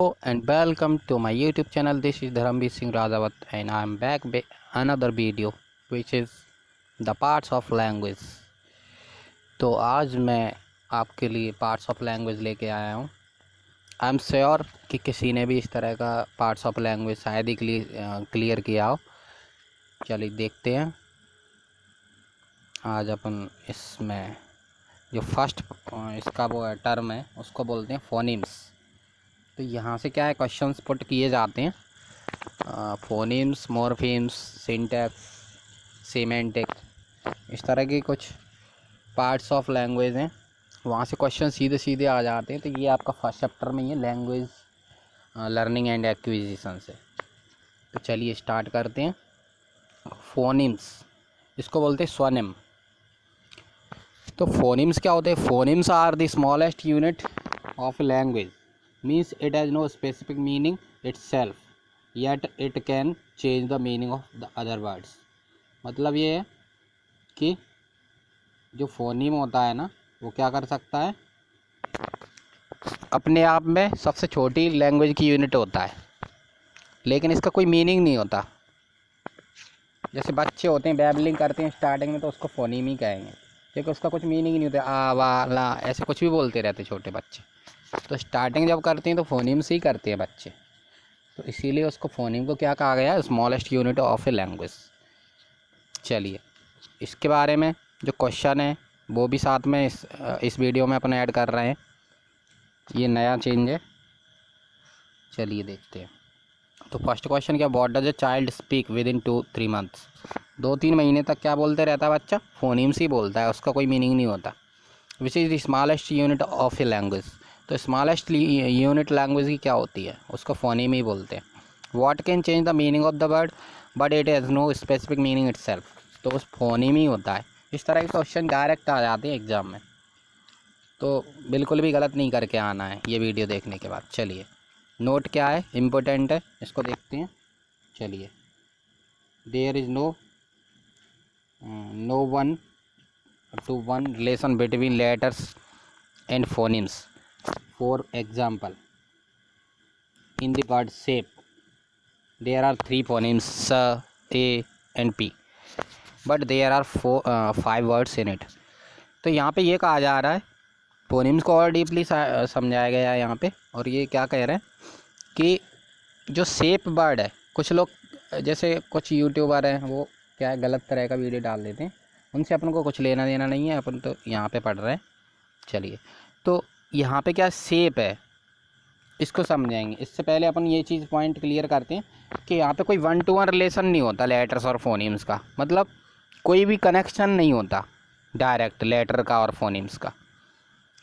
Hello and welcome to my YouTube channel. This is Dharamveer Singh Rajawat and I am back with another video which is the parts of language. तो आज मैं आपके लिए parts of language लेके आया हूँ। I am sure कि किसी ने भी इस तरह का पार्ट्स ऑफ लैंग्वेज शायद ही क्लियर किया हो। चलिए देखते हैं। आज अपन इसमें जो फर्स्ट इसका वो है टर्म है उसको बोलते हैं फोनीम्स। तो यहाँ से क्या है क्वेश्चंस पुट किए जाते हैं, फोनीम्स, मॉर्फीम्स, सिंटैक्स, सीमेंटिक, इस तरह के कुछ पार्ट्स ऑफ लैंग्वेज हैं। वहाँ से क्वेश्चन सीधे सीधे आ जाते हैं। तो ये आपका फर्स्ट चैप्टर में ये लैंग्वेज लर्निंग एंड एक्विजिशन से। तो चलिए स्टार्ट करते हैं। फोनीम्स, इसको बोलते हैं स्वनिम। तो फोनीम्स क्या होते हैं? Phonemes are the smallest unit of language, means it has no specific meaning itself, yet it can change the meaning of the other words। मतलब ये है कि जो फोनीम होता है ना, वो क्या कर सकता है, अपने आप में सबसे छोटी लैंग्वेज की यूनिट होता है, लेकिन इसका कोई मीनिंग नहीं होता। जैसे बच्चे होते हैं, बैबलिंग करते हैं स्टार्टिंग में, तो उसको फोनीम ही कहेंगे, क्योंकि उसका कुछ मीनिंग नहीं होता। आ वा ला ऐसे कुछ भी बोलते रहते छोटे बच्चे। तो स्टार्टिंग जब करते हैं तो फोनीम से ही करते हैं बच्चे, तो इसीलिए उसको फोनीम को क्या कहा गया? Smallest unit of a language. चलिए इसके बारे में जो क्वेश्चन है वो भी साथ में इस वीडियो में अपन ऐड कर रहे हैं। ये नया चेंज है। चलिए देखते हैं। तो फर्स्ट क्वेश्चन क्या, what does a child speak with in 2-3 months. 2-3 महीने तक क्या बोलते रहता है बच्चा? फोनीम्स ही बोलता है, उसका कोई मीनिंग नहीं होता। Which is the smallest unit of a language. तो स्मॉलेस्ट यूनिट लैंग्वेज की क्या होती है? उसको फोनीम ही बोलते हैं। What can change the meaning of the word but it has no specific meaning itself. तो उस फोनीम ही होता है। इस तरह के क्वेश्चन डायरेक्ट आ जाते हैं एग्ज़ाम में, तो बिल्कुल भी गलत नहीं करके आना है ये वीडियो देखने के बाद। चलिए नोट क्या है, इम्पोर्टेंट है, इसको देखते हैं। चलिए, there is no one to one relation between letters and phonemes। For example, in the word shape there are 3 phonemes s, a and p, but there are 5 words in it। तो यहाँ पे ये कहा जा रहा है, फोनीम्स को और डीपली समझाया गया है यहाँ पे। और ये क्या कह रहे हैं कि जो शेप वर्ड है, कुछ लोग जैसे कुछ यूट्यूबर हैं वो क्या है, गलत तरह का वीडियो डाल देते हैं, उनसे अपन को कुछ लेना देना नहीं है, अपन तो यहाँ पे पढ़ रहे हैं। चलिए, तो यहाँ पे क्या शेप है इसको समझाएंगे। इससे पहले अपन ये चीज़ पॉइंट क्लियर करते हैं कि यहाँ पे कोई 1-to-1 रिलेशन नहीं होता लेटर्स और फोनीम्स का। मतलब कोई भी कनेक्शन नहीं होता डायरेक्ट लेटर का और फोनीम्स का।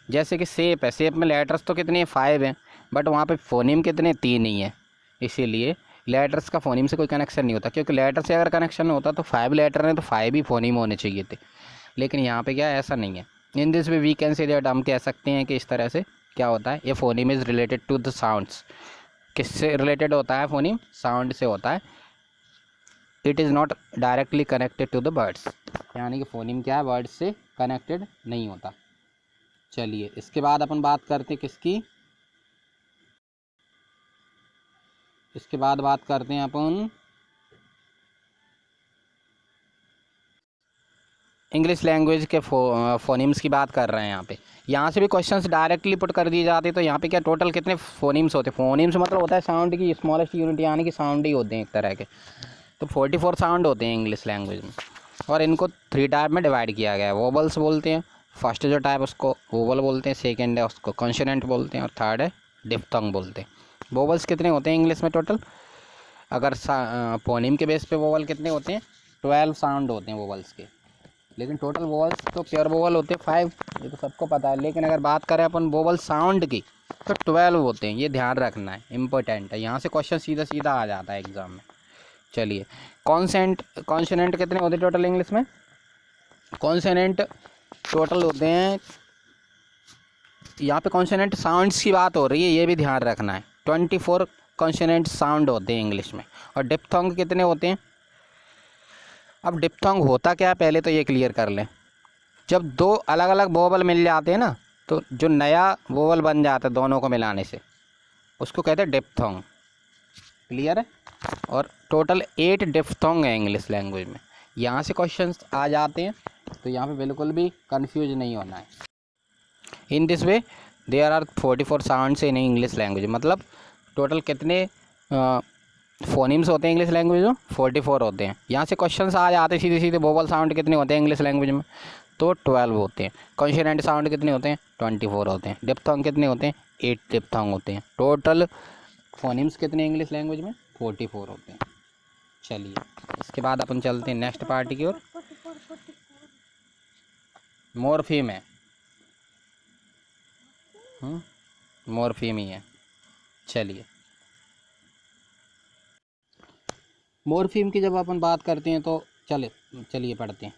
जैसे कि शेप है, शेप में लेटर्स तो कितने हैं? 5 हैं, बट वहाँ पे फोनीम कितने? 3 ही है। इसीलिए लेटर्स का फोनीम से कोई कनेक्शन नहीं होता, क्योंकि लेटर से अगर कनेक्शन होता तो 5 लेटर हैं तो 5 ही फोनीम होने चाहिए थे। लेकिन यहाँ पे क्या, ऐसा नहीं है। In this way we can say that, हम कह सकते हैं कि इस तरह से क्या होता है, ये phoneme is related to the sounds. किससे रिलेटेड होता है फोनीम? साउंड से होता है। It is not directly connected to the words, यानी कि फोनीम क्या है, वर्ड्स से कनेक्टेड नहीं होता। चलिए इसके बाद अपन बात करते हैं किसकी, इसके बाद बात करते हैं अपन इंग्लिश लैंग्वेज के फोनीम्स की बात कर रहे हैं। यहाँ से भी क्वेश्चंस डायरेक्टली पुट कर दिए जाते हैं। तो यहाँ पे क्या टोटल कितने फोनीम्स होते हैं? फोनीम्स मतलब होता है साउंड की स्मॉलेस्ट यूनिट, यानी कि साउंड ही होते हैं एक तरह के। तो 44 साउंड होते हैं इंग्लिश लैंग्वेज में, और इनको 3 टाइप में डिवाइड किया गया है। वोवल्स बोलते हैं, फर्स्ट जो टाइप उसको वोवल बोलते हैं, सेकेंड है उसको कॉन्सोनेंट बोलते हैं, और थर्ड है डिप्थोंग बोलते हैं। वोवल्स कितने होते हैं इंग्लिश में टोटल? अगर फोनीम के बेस पे वोवल कितने होते हैं? 12 साउंड होते हैं वोवल्स के। लेकिन टोटल वोवल्स तो प्योर वोवल होते हैं 5, ये तो सबको पता है। लेकिन अगर बात करें अपन वोवल साउंड की तो 12 होते हैं। ये ध्यान रखना है, इम्पोर्टेंट है। यहाँ से क्वेश्चन सीधा सीधा आ जाता है एग्जाम में। चलिए, कॉन्सोनेंट कितने होते हैं टोटल इंग्लिश में? कॉन्सोनेंट टोटल होते हैं, यहाँ पे कॉन्सोनेंट साउंड्स की बात हो रही है, ये भी ध्यान रखना है। 24 कॉन्सोनेंट साउंड होते हैं इंग्लिश में। और डिप्थोंग कितने होते हैं? अब डिप्थोंग होता क्या है पहले तो ये क्लियर कर लें। जब 2 अलग अलग वोवल मिल जाते हैं ना, तो जो नया वोवल बन जाता है दोनों को मिलाने से, उसको कहते हैं डिप्थोंग। क्लियर है। और टोटल 8 डिप्थोंग है इंग्लिश लैंग्वेज में। यहाँ से क्वेश्चंस आ जाते हैं, तो यहाँ पे बिल्कुल भी कंफ्यूज नहीं होना है। In this way there are 44 sounds in English language. मतलब टोटल कितने फोनिम्स होते हैं इंग्लिश लैंग्वेज में? 44 होते हैं। यहाँ से क्वेश्चंस आ जाते हैं सीधे सीधे। वोवल साउंड कितने होते हैं इंग्लिश लैंग्वेज में? तो 12 होते हैं। कॉन्सोनेंट साउंड कितने होते हैं? 24 होते हैं। डिप्थोंग कितने होते हैं? 8 डिप्थोंग होते हैं। टोटल फोनिम्स कितने इंग्लिश लैंग्वेज में? 44 होते हैं। चलिए, इसके बाद अपन चलते हैं नेक्स्ट पार्ट की ओर। मॉर्फीम है, मॉर्फीम ही है। चलिए, मॉर्फीम की जब अपन बात करते हैं तो चलिए पढ़ते हैं।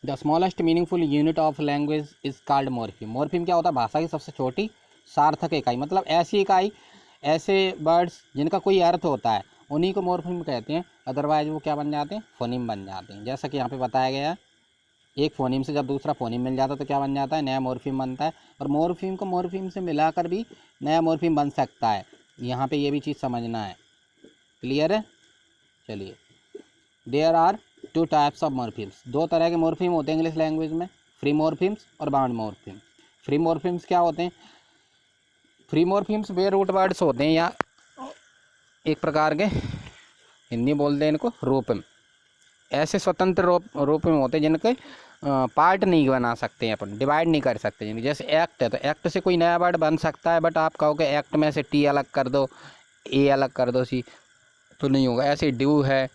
The smallest meaningful unit of language is called morpheme. Morpheme क्या होता है? भाषा की सबसे छोटी सार्थक इकाई। मतलब ऐसी इकाई, ऐसे वर्ड्स जिनका कोई अर्थ होता है, उन्हीं को मॉर्फीम कहते हैं। अदरवाइज वो क्या बन जाते हैं? फोनीम बन जाते हैं। जैसा कि यहाँ पे बताया गया है, एक फोनीम से जब दूसरा फोनीम मिल जाता है तो क्या बन जाता है? नया मॉर्फीम बनता है। और मॉर्फीम को मॉर्फीम से मिलाकर भी नया मॉर्फीम बन सकता है। यहाँ पे ये भी चीज़ समझना है। क्लियर है। चलिए, there are 2 types of morphemes. 2 तरह के मॉर्फीम होते हैं इंग्लिश लैंग्वेज में, फ्री मॉर्फीम्स और बाउंड मॉर्फीम। फ्री मॉर्फीम्स क्या होते हैं? फ्री मॉर्फीम्स वे रूट वर्ड्स होते हैं, या एक प्रकार के हिंदी बोलते हैं इनको रूपम। ऐसे स्वतंत्र रूप में होते हैं जिनके पार्ट नहीं बना सकते हैं, अपन डिवाइड नहीं कर सकते। जैसे एक्ट है, तो एक्ट से कोई नया वर्ड बन सकता है, बट आप कहोगे एक्ट में से टी अलग कर दो, ए अलग कर दो, सी, तो नहीं होगा। ऐसे ड्यू है,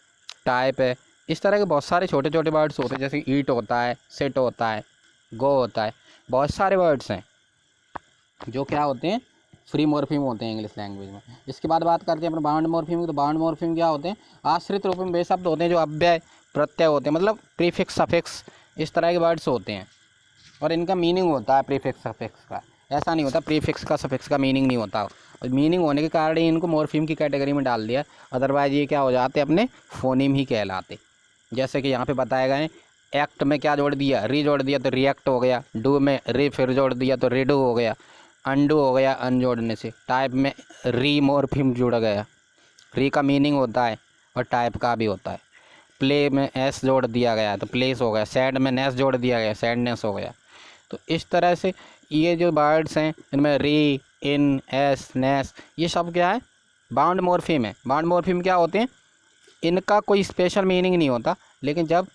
टाइप है, इस तरह के बहुत सारे छोटे छोटे वर्ड्स होते हैं। जैसे ईट होता है, सिट होता है, गो होता है, बहुत सारे वर्ड्स हैं जो क्या होते हैं? फ्री मॉर्फीम होते हैं इंग्लिश लैंग्वेज में। इसके बाद बात करते हैं अपने बाउंड मॉर्फीम की। तो बाउंड मॉर्फीम क्या होते हैं? आश्रित रूप में वे शब्द होते हैं जो अव्यय प्रत्यय होते हैं, मतलब प्रीफिक्स सफिक्स, इस तरह के वर्ड्स होते हैं। और इनका मीनिंग होता है प्रीफिक्स सफिक्स का। ऐसा नहीं होता प्रीफिक्स का सफिक्स का मीनिंग नहीं होता, और मीनिंग होने के कारण ही इनको मॉर्फीम की कैटेगरी में डाल दिया। अदरवाइज ये क्या हो जाते? अपने फोनीम ही कहलाते। जैसे कि यहाँ पे बताए गए, एक्ट में क्या जोड़ दिया? री जोड़ दिया तो रिएक्ट हो गया। डू में री फिर जोड़ दिया तो रिडू हो गया। अंडू हो गया अन जोड़ने से। टाइप में री मॉर्फीम जुड़ गया। री का मीनिंग होता है और टाइप का भी होता है। प्ले में एस जोड़ दिया गया तो प्लेस हो गया। सैड में नेस जोड़ दिया गया, सैडनेस हो गया। तो इस तरह से ये जो वर्ड्स हैं, इनमें री, इन, एस, नेस, ये सब क्या है? बाउंड मॉर्फीम है। बाउंड मॉर्फीम क्या होते हैं? इनका कोई स्पेशल मीनिंग नहीं होता, लेकिन जब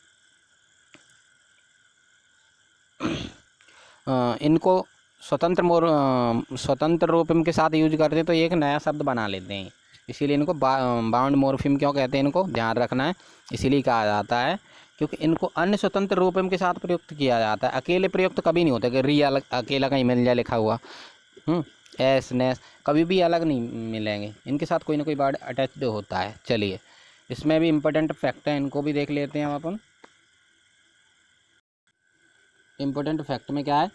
इनको स्वतंत्र रूप के साथ यूज करते हैं तो एक नया शब्द बना लेते हैं। इसीलिए इनको बाउंड मॉर्फीम क्यों कहते हैं? इनको ध्यान रखना है, इसीलिए कहा जाता है क्योंकि इनको अन्य स्वतंत्र रूपम के साथ प्रयुक्त किया जाता है। अकेले प्रयुक्त कभी नहीं होता कि री अलग अकेला कहीं मिल जाए लिखा हुआ, एस, नेस कभी भी अलग नहीं मिलेंगे। इनके साथ कोई ना कोई वर्ड अटैच्ड होता है। चलिए, इसमें भी इम्पोर्टेंट फैक्ट है, इनको भी देख लेते हैं हम अपन। इम्पोर्टेंट फैक्ट में क्या है?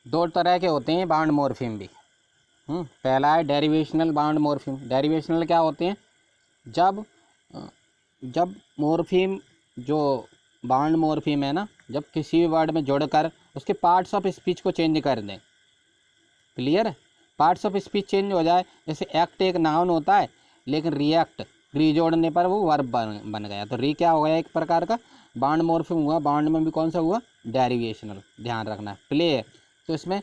2 तरह के होते हैं बाउंड मॉर्फीम भी। पहला है डेरिवेशनल बाउंड मॉर्फीम। डेरिवेशनल क्या होते हैं? जब जब मॉर्फीम, जो बाउंड मॉर्फीम है ना, जब किसी भी वर्ड में जोड़कर उसके पार्ट्स ऑफ स्पीच को चेंज कर दें। क्लियर है। पार्ट्स ऑफ स्पीच चेंज हो जाए। जैसे एक्ट एक नाउन होता है, लेकिन रिएक्ट, री जोड़ने पर वो वर्ब बन गया, तो री क्या हो गया? एक प्रकार का बाउंड मॉर्फीम हुआ। बाउंड में भी कौन सा हुआ? डेरिवेशनल। ध्यान रखना है। प्ले, तो इसमें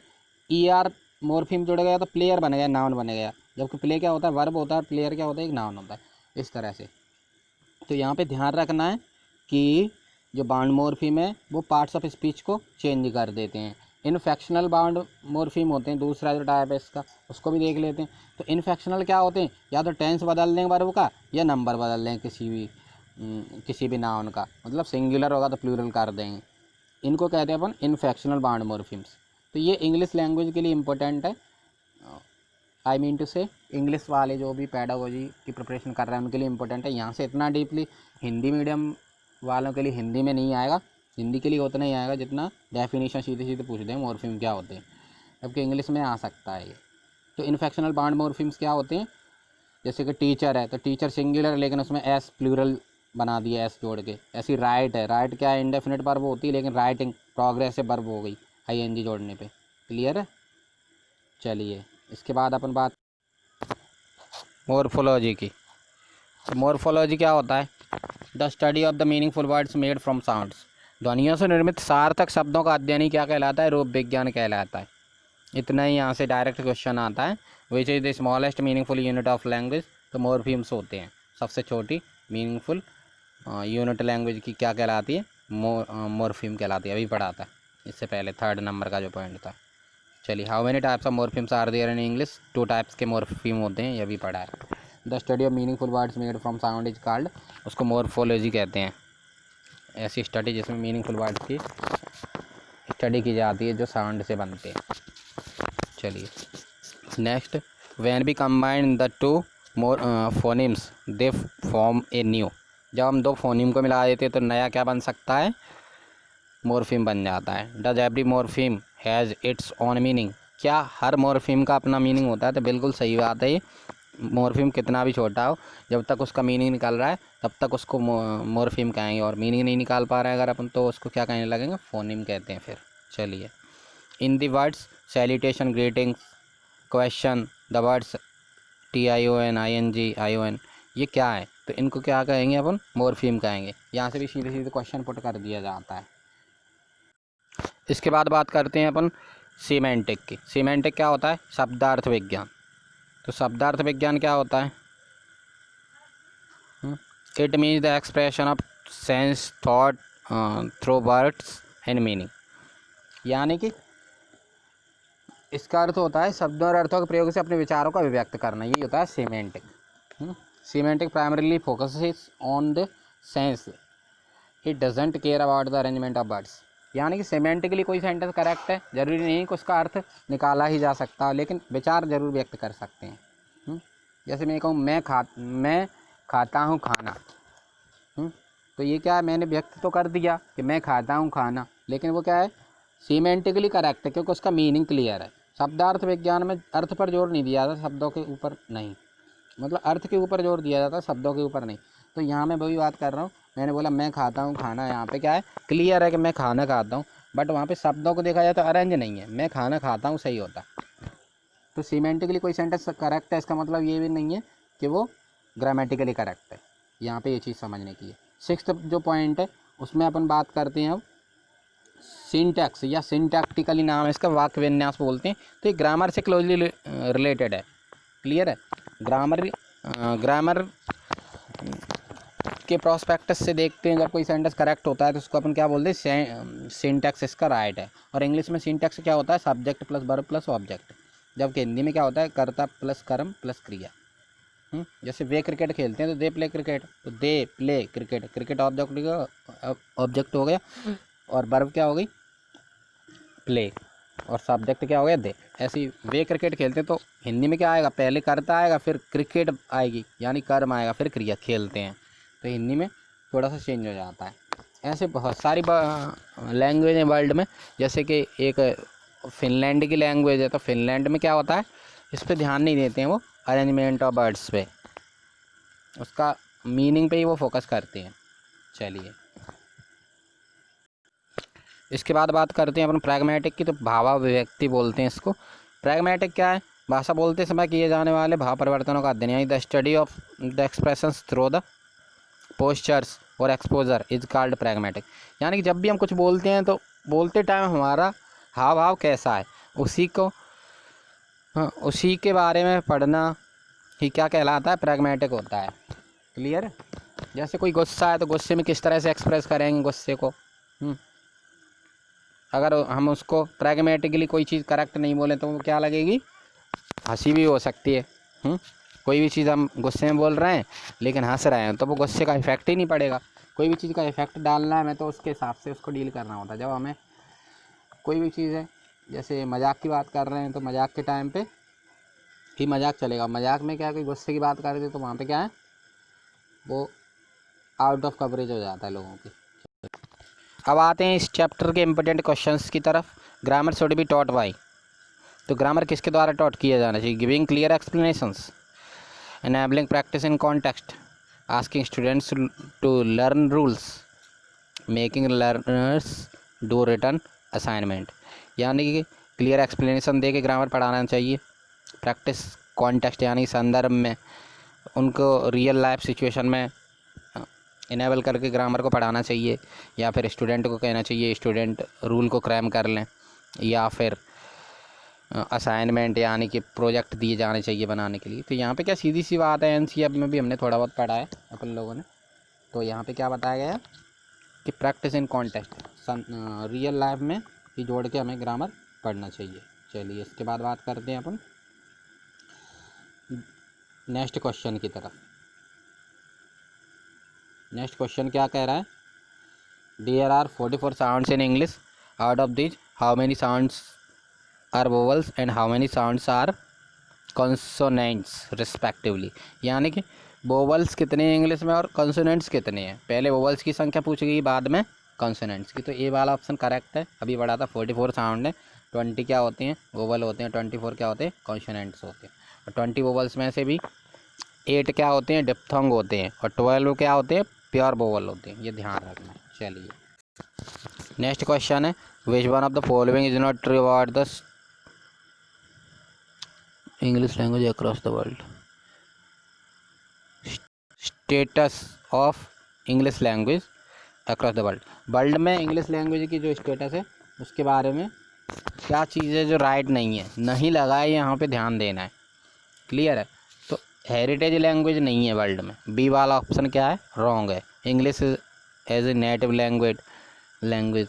ई आर मॉर्फीम जुड़ गया तो प्लेयर बन गया, नाउन बन गया। जबकि प्ले क्या होता है? वर्ब होता है। प्लेयर क्या होता है? एक नाउन होता है। इस तरह से तो यहाँ पे ध्यान रखना है कि जो बाउंड मॉर्फीम है वो पार्ट्स ऑफ स्पीच को चेंज कर देते हैं। इनफेक्शनल बाउंड मॉर्फीम होते हैं, दूसरा जो टाइप है इसका, उसको भी देख लेते हैं। तो इनफेक्शनल क्या होते हैं? या तो टेंस बदल दें वर्ब का, या नंबर बदल दें किसी भी नाउन का। मतलब सिंगुलर होगा तो प्लूरल कर देंगे। इनको कहते हैं अपन इनफेक्शनल बाउंड मॉर्फीम्स। तो ये इंग्लिश लैंग्वेज के लिए इम्पोर्टेंट है। आई मीन टू से इंग्लिश वाले जो भी पैडागोजी की प्रिपरेशन कर रहे हैं उनके लिए इम्पोर्टेंट है। यहाँ से इतना डीपली हिंदी मीडियम वालों के लिए हिंदी में नहीं आएगा। हिंदी के लिए उतना ही आएगा जितना डेफिनेशन सीधे सीधे पूछ दें मॉर्फीम क्या होते हैं, जबकि इंग्लिश में आ सकता है ये। तो इनफेक्शनल बाउंड मॉर्फीम्स क्या होते हैं? जैसे कि टीचर है तो टीचर सिंगुलर, लेकिन उसमें एस प्लूरल बना दिया एस जोड़ के। ऐसी राइट है, राइट क्या है? इंडेफिनिट वर्ब होती है, लेकिन राइटिंग प्रोग्रेसिव वर्ब हो गई ING जोड़ने पे। क्लियर है। चलिए, इसके बाद अपन बात मॉर्फोलॉजी की। तो मॉर्फोलॉजी क्या होता है? The study of the meaningful words made from sounds. ध्वनियों से निर्मित सार्थक शब्दों का अध्ययन ही क्या कहलाता है? रूप विज्ञान कहलाता है। इतना ही यहाँ से डायरेक्ट क्वेश्चन आता है। विच is the smallest meaningful unit of language. तो मॉर्फीम्स होते हैं। सबसे छोटी मीनिंगफुल यूनिट लैंग्वेज की क्या कहलाती है? मॉर्फीम कहलाती है। अभी पढ़ा था इससे पहले, 3rd नंबर का जो पॉइंट था। चलिए, how many types of morphemes are there in English? 2 types के मॉर्फीम होते हैं, ये भी पढ़ा है। The study of meaningful words made from sound is called, उसको मॉर्फोलॉजी कहते हैं। ऐसी स्टडी जिसमें मीनिंगफुल वर्ड्स की स्टडी की जाती है जो साउंड से बनते हैं। चलिए next, when we combine the two phonemes they form a new. जब हम 2 फोनिम को मिला देते हैं तो नया क्या बन सकता है? मॉर्फीम बन जाता है। Does every morpheme has its own meaning. क्या हर मॉर्फीम का अपना मीनिंग होता है? तो बिल्कुल सही बात है। ये मॉर्फीम कितना भी छोटा हो, जब तक उसका मीनिंग निकल रहा है तब तक उसको मॉर्फीम कहेंगे, और मीनिंग नहीं निकाल पा रहे हैं अगर अपन, तो उसको क्या कहने लगेंगे? फोनिम कहते हैं फिर। चलिए, in the words salutation, greetings, question, the words TION, ING, ION, ये क्या है? तो इनको क्या कहेंगे अपन? मॉर्फीम कहेंगे। यहाँ से भी सीधे सीधे क्वेश्चन पुट कर दिया जाता है। इसके बाद बात करते हैं अपन सीमेंटिक की। सीमेंटिक क्या होता है? शब्दार्थ विज्ञान। तो शब्दार्थ विज्ञान क्या होता है? It means the expression of sense thought through words and meaning. यानी कि इसका अर्थ होता है शब्दों और अर्थों के प्रयोग से अपने विचारों को अभिव्यक्त करना। यही होता है semantic. Semantic primarily focuses on the sense, it doesn't care about the arrangement of words. यानी कि सेमेंटिकली कोई सेंटेंस करेक्ट है, जरूरी नहीं कि उसका अर्थ निकाला ही जा सकता, लेकिन विचार जरूर व्यक्त कर सकते हैं। जैसे मैं कहूँ मैं खाता हूँ खाना। तो ये क्या है? मैंने व्यक्त तो कर दिया कि मैं खाता हूँ खाना, लेकिन वो क्या है? सीमेंटिकली करेक्ट है क्योंकि उसका मीनिंग क्लियर है। शब्दार्थ विज्ञान में अर्थ पर जोर नहीं दिया जाता, शब्दों के ऊपर नहीं, मतलब अर्थ के ऊपर जोर दिया जाता है, शब्दों के ऊपर नहीं। तो यहाँ मैं वही बात कर रहा हूँ, मैंने बोला मैं खाता हूँ खाना, यहाँ पे क्या है? क्लियर है कि मैं खाना खाता हूँ, बट वहाँ पे शब्दों को देखा जाए तो अरेंज नहीं है, मैं खाना खाता हूँ सही होता। तो सीमेंटिकली कोई सेंटेंस करेक्ट है, इसका मतलब ये भी नहीं है कि वो ग्रामेटिकली करेक्ट है। यहाँ पे ये चीज़ समझने की है। 6th जो पॉइंट है उसमें अपन बात करते हैं अब सिंटैक्स, या सिंटैक्टिकली नाम है इसका, वाक्य विन्यास बोलते हैं। तो ये ग्रामर से क्लोजली रिलेटेड है। क्लियर है? ग्रामर के प्रोस्पेक्टस से देखते हैं, जब कोई सेंटेंस करेक्ट होता है तो उसको अपन क्या बोलते हैं? सिंटैक्स इसका राइट है। और इंग्लिश में सिंटैक्स क्या होता है? Subject plus verb plus object. जबकि हिंदी में क्या होता है? कर्ता प्लस कर्म प्लस क्रिया। जैसे वे क्रिकेट खेलते हैं तो दे प्ले क्रिकेट, तो they play cricket, cricket object हो गया, और वर्ब क्या हो गई? प्ले, और सब्जेक्ट क्या हो गया? दे। ऐसे ही वे क्रिकेट खेलते हैं तो हिंदी में क्या आएगा? पहले कर्ता आएगा, फिर क्रिकेट आएगी, यानी कर्म आएगा, फिर क्रिया, खेलते हैं। तो हिंदी में थोड़ा सा चेंज हो जाता है। ऐसे बहुत सारी लैंग्वेज हैं वर्ल्ड में। जैसे कि एक फिनलैंड की लैंग्वेज है, तो फिनलैंड में क्या होता है? इस पर ध्यान नहीं देते हैं वो, अरेंजमेंट ऑफ वर्ड्स पे, उसका मीनिंग पे ही वो फोकस करते हैं। चलिए, इसके बाद बात करते हैं अपन प्रैग्मेटिक की। तो भावाभिव्यक्ति बोलते हैं इसको। प्रैग्मेटिक क्या है? भाषा बोलते समय किए जाने वाले भाव परिवर्तनों का अध्ययन, यानी the study of the expressions through the postures और एक्सपोजर इज कॉल्ड प्रैग्मेटिक। यानी कि जब भी हम कुछ बोलते हैं तो बोलते टाइम हमारा हाव भाव कैसा है, उसी के बारे में पढ़ना ही क्या कहलाता है? प्रैग्मेटिक होता है। क्लियर है? जैसे कोई गुस्सा है तो गुस्से में किस तरह से एक्सप्रेस करेंगे गुस्से को। अगर हम उसको प्रैग्मेटिकली कोई चीज़ करेक्ट नहीं बोले तो वो क्या लगेगी? हंसी भी हो सकती है। कोई भी चीज़ हम गुस्से में बोल रहे हैं लेकिन हंस रहे हैं तो वो गुस्से का इफेक्ट ही नहीं पड़ेगा। कोई भी चीज़ का इफेक्ट डालना है हमें तो उसके हिसाब से उसको डील करना होता है। जब हमें कोई भी चीज़ है, जैसे मजाक की बात कर रहे हैं तो मजाक के टाइम पे ही मजाक चलेगा। मजाक में क्या, कोई गुस्से की बात कर दे तो वहाँ पे क्या है? वो आउट ऑफ कवरेज हो जाता है लोगों की। अब आते हैं इस चैप्टर के इम्पोर्टेंट क्वेश्चंस की तरफ। Grammar should be taught by. तो ग्रामर किसके द्वारा टॉट किया जाना चाहिए? Giving clear explanations, enabling practice in context, asking students to learn rules, making learners do return assignment. यानी कि क्लियर एक्सप्लेनेशन दे के ग्रामर पढ़ाना चाहिए, प्रैक्टिस कॉन्टेक्स्ट यानी संदर्भ में उनको रियल लाइफ सिचुएशन में इनेबल करके ग्रामर को पढ़ाना चाहिए, या फिर स्टूडेंट को कहना चाहिए स्टूडेंट रूल को क्रैम कर लें, या फिर असाइनमेंट यानी कि प्रोजेक्ट दिए जाने चाहिए बनाने के लिए। तो यहाँ पे क्या सीधी सी बात है, एनसीईआरटी में भी हमने थोड़ा बहुत पढ़ा है अपन लोगों ने। तो यहाँ पे क्या बताया गया कि practice in context, real life में ही जोड़ के हमें ग्रामर पढ़ना चाहिए। चलिए इसके बाद बात करते हैं अपन नेक्स्ट क्वेश्चन की तरफ। नेक्स्ट क्वेश्चन क्या कह रहा है, there are 44 sounds in English, out of this how many sounds are vowels and how many sounds are consonants respectively. यानी कि वोवल्स कितने हैं इंग्लिश में और कॉन्सोनेंट्स कितने हैं। पहले वोवल्स की संख्या पूछी गई, बाद में कॉन्सोनेंट्स की। तो ये वाला ऑप्शन करेक्ट है। अभी बढ़ा था 44 साउंड है, 20 क्या होते हैं वोवल होते हैं, 24 क्या होते हैं कॉन्सोनेंट्स होते हैं। और 20 वोवल्स में से भी 8 क्या होते हैं डिप्थोंग होते हैं, और 12 क्या होते हैं प्योर वोवल होते हैं। ये ध्यान रखना है। चलिए नेक्स्ट क्वेश्चन है, which one of the following is not true about the English language across the world. Status of English language across the world, world में इंग्लिश लैंग्वेज की जो स्टेटस है उसके बारे में क्या चीज़ें जो राइट नहीं है, नहीं लगा है, यहाँ पे ध्यान देना है। क्लियर है। तो हेरिटेज लैंग्वेज नहीं है वर्ल्ड में, बी वाला ऑप्शन क्या है रॉन्ग है। English as a native language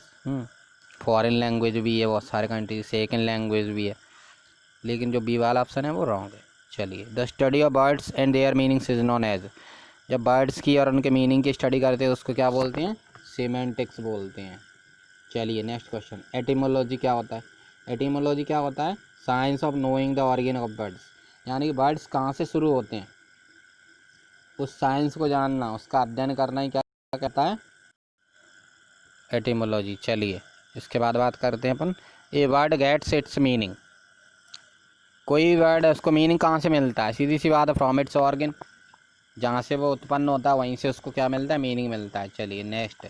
foreign language भी है बहुत सारे कंट्री, सेकेंड लैंग्वेज भी है, लेकिन जो बी वाला ऑप्शन है वो रॉन्ग है। चलिए the study of birds and their meanings is known as, जब बर्ड्स की और उनके मीनिंग की स्टडी करते हैं उसको क्या बोलते हैं सेमेंटिक्स बोलते हैं। चलिए नेक्स्ट क्वेश्चन, एटिमोलॉजी क्या होता है। एटिमोलॉजी क्या होता है, science of knowing the origin of birds, यानी कि बर्ड्स कहाँ से शुरू होते हैं उस साइंस को जानना, उसका अध्ययन करना ही क्या कहता है एटिमोलॉजी। चलिए इसके बाद बात करते हैं अपन, a word gets its meaning, कोई वर्ड है उसको मीनिंग कहाँ से मिलता है, सीधी सी बात है फ्रॉम इट्स ऑर्गन, जहाँ से वो उत्पन्न होता है वहीं से उसको क्या मिलता है मीनिंग मिलता है। चलिए नेक्स्ट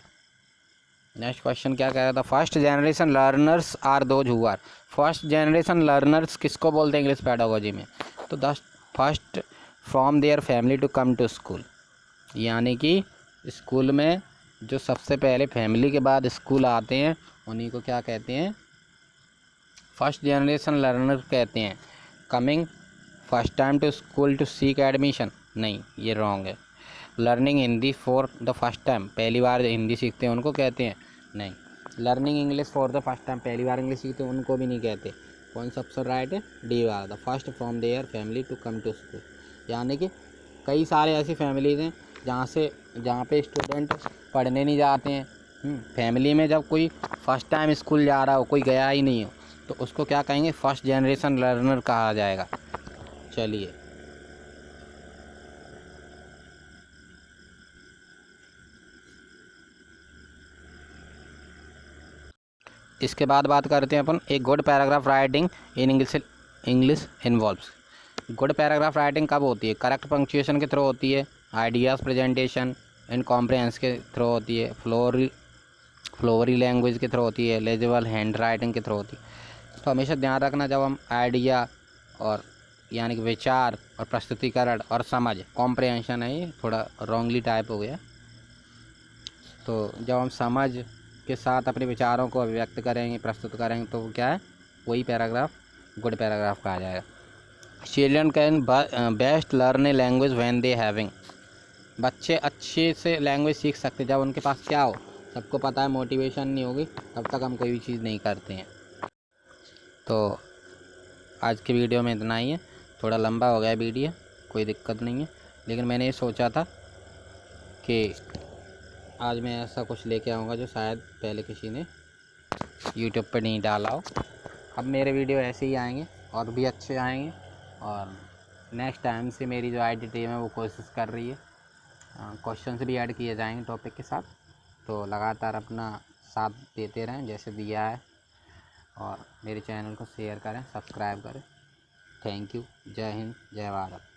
क्वेश्चन क्या कह रहा था, first generation learners are those who are, first generation learners किसको बोलते हैं इंग्लिश पेडागोजी में, तो the first from their family to come to school, यानी कि स्कूल में जो सबसे पहले फैमिली के बाद स्कूल आते हैं उन्हीं को क्या कहते हैं फर्स्ट जनरेशन लर्नर कहते हैं। Coming first time to school to seek admission, नहीं ये रॉन्ग है। Learning Hindi for the first time, पहली बार हिंदी सीखते हैं उनको कहते हैं, नहीं। Learning English for the first time, पहली बार इंग्लिश सीखते हैं उनको भी नहीं कहते। कौन सा ऑप्शन राइट है, डी वाला, the first from their family to come to school. यानी कि कई सारे ऐसी फैमिलीज हैं जहाँ पे स्टूडेंट पढ़ने नहीं जाते हैं। फैमिली में जब कोई फर्स्ट टाइम स्कूल जा रहा हो, कोई गया ही नहीं हो, तो उसको क्या कहेंगे फर्स्ट जनरेशन लर्नर कहा जाएगा। चलिए इसके बाद बात करते हैं अपन, एक good paragraph writing in English involves. Good paragraph writing कब होती है, करेक्ट पंक्चुएशन के थ्रू होती है, आइडियाज़ प्रेजेंटेशन एंड कॉम्प्रहेंस के थ्रू होती है, फ्लोरी लैंग्वेज के थ्रू होती है, लेजिबल हैंड राइटिंग के थ्रू होती है। तो हमेशा ध्यान रखना, जब हम आइडिया और यानी कि विचार और प्रस्तुतिकरण और समझ, कॉम्प्रहेंशन है ये थोड़ा रॉन्गली टाइप हो गया, तो जब हम समझ के साथ अपने विचारों को अभिव्यक्त करेंगे, प्रस्तुत करेंगे, तो वो क्या है वही पैराग्राफ गुड पैराग्राफ कहा जाएगा। Children can best learn a language when they having, बच्चे अच्छे से लैंग्वेज सीख सकते जब उनके पास क्या हो, सबको पता है मोटिवेशन नहीं होगी तब तक हम कोई भी चीज़ नहीं करते हैं। तो आज की वीडियो में इतना ही है, थोड़ा लंबा हो गया वीडियो, कोई दिक्कत नहीं है, लेकिन मैंने ये सोचा था कि आज मैं ऐसा कुछ लेके आऊँगा जो शायद पहले किसी ने यूट्यूब पर नहीं डाला हो। अब मेरे वीडियो ऐसे ही आएंगे और भी अच्छे आएंगे, और नेक्स्ट टाइम से मेरी जो आईटी टीम है वो कोशिश कर रही है, क्वेश्चंस भी ऐड किए जाएंगे टॉपिक के साथ। तो लगातार अपना साथ देते रहें जैसे दिया है, और मेरे चैनल को शेयर करें, सब्सक्राइब करें। Thank you. जय हिंद, जय भारत।